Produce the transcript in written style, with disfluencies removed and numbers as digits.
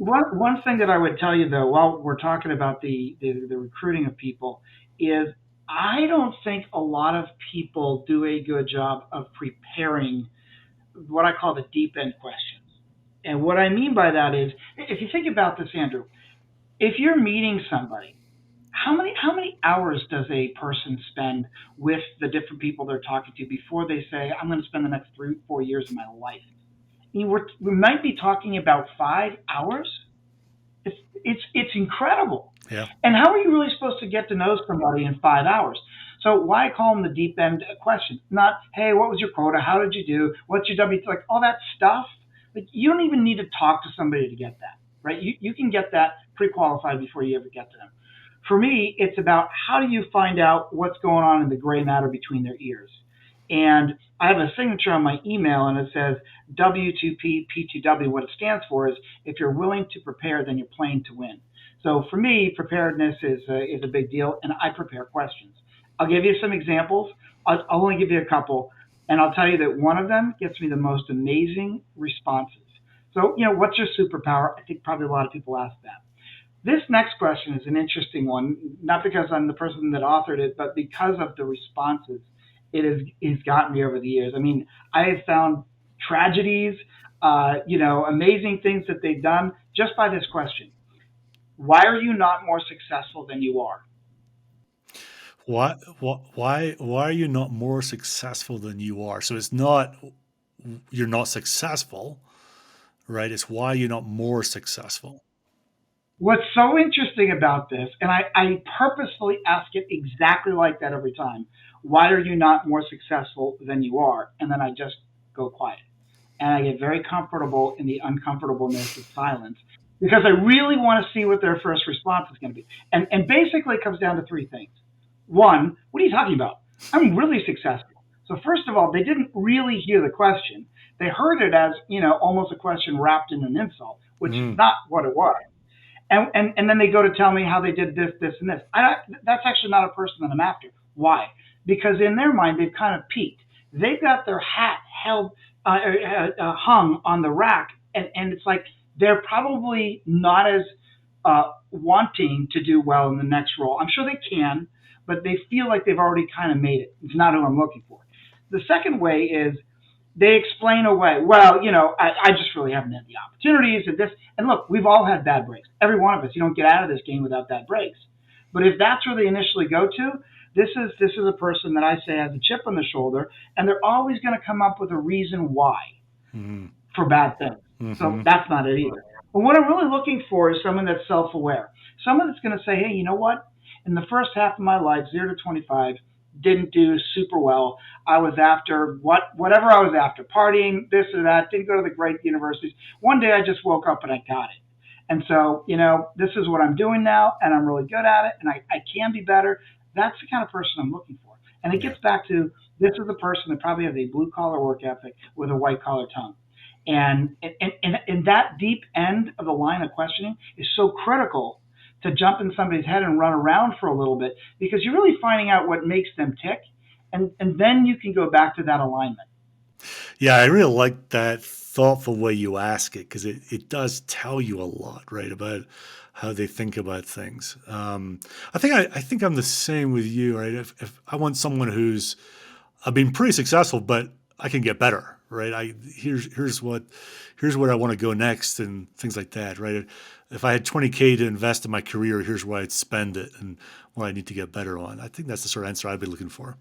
One thing that I would tell you though, while we're talking about the recruiting of people, is I don't think a lot of people do a good job of preparing what I call the deep end questions. And what I mean by that is, if you think about this, Andrew, if you're meeting somebody, how many hours does a person spend with the different people they're talking to before they say, "I'm going to spend the next 3 4 years of my life"? I mean, we might be talking about 5 hours. It's incredible. Yeah. And how are you really supposed to get to know somebody in 5 hours? So why call them the deep end question? Not, hey, what was your quota? How did you do? What's your W? Like all that stuff. Like you don't even need to talk to somebody to get that, right? You can get that pre-qualified before you ever get to them. For me, it's about how do you find out what's going on in the gray matter between their ears. And I have a signature on my email and it says W2P P2W. What it stands for is if you're willing to prepare, then you're playing to win. So for me, preparedness is a big deal, and I prepare questions. I'll give you some examples. I'll only give you a couple, and I'll tell you that one of them gets me the most amazing responses. So, what's your superpower? I think probably a lot of people ask that. This next question is an interesting one, not because I'm the person that authored it, but because of the responses it's gotten me over the years. I mean, I have found tragedies, amazing things that they've done just by this question. Why are you not more successful than you are? Why are you not more successful than you are? So it's not you're not successful, right? It's why you're not more successful. What's so interesting about this, and I purposefully ask it exactly like that every time, why are you not more successful than you are? And then I just go quiet. And I get very comfortable in the uncomfortableness of silence because I really want to see what their first response is going to be. And basically, it comes down to three things. One, what are you talking about? I'm really successful. So, first of all, they didn't really hear the question. They heard it as, almost a question wrapped in an insult, which is Mm. not what it was. And then they go to tell me how they did this, this, and this. That's actually not a person that I'm after. Why? Because in their mind, they've kind of peaked. They've got their hat held, hung on the rack, and it's like they're probably not as wanting to do well in the next role. I'm sure they can, but they feel like they've already kind of made it. It's not who I'm looking for. The second way is they explain away, well, I just really haven't had the opportunities and this. And look, we've all had bad breaks. Every one of us. You don't get out of this game without bad breaks. But if that's where they initially go to, this is a person that I say has a chip on the shoulder, and they're always going to come up with a reason why Mm-hmm. for bad things. So Mm-hmm. that's not it either. But what I'm really looking for is someone that's self-aware, someone that's going to say, hey, you know what? In the first half of my life, 0 to 25, didn't do super well. I was after whatever I was after, partying, this or that. Didn't go to the great universities. One day I just woke up and I got it. And so, this is what I'm doing now, and I'm really good at it, and I can be better. That's the kind of person I'm looking for. And it Yeah. gets back to this is a person that probably has a blue collar work ethic with a white collar tongue. And that deep end of the line of questioning is so critical to jump in somebody's head and run around for a little bit because you're really finding out what makes them tick. And then you can go back to that alignment. Yeah, I really like that thoughtful way you ask it because it does tell you a lot, right, about how they think about things. I think I'm the same with you, right? If I want someone who's I've been pretty successful, but I can get better, right? Here's what I want to go next and things like that, right? If I had 20K to invest in my career, here's where I'd spend it and what I need to get better on. I think that's the sort of answer I'd be looking for.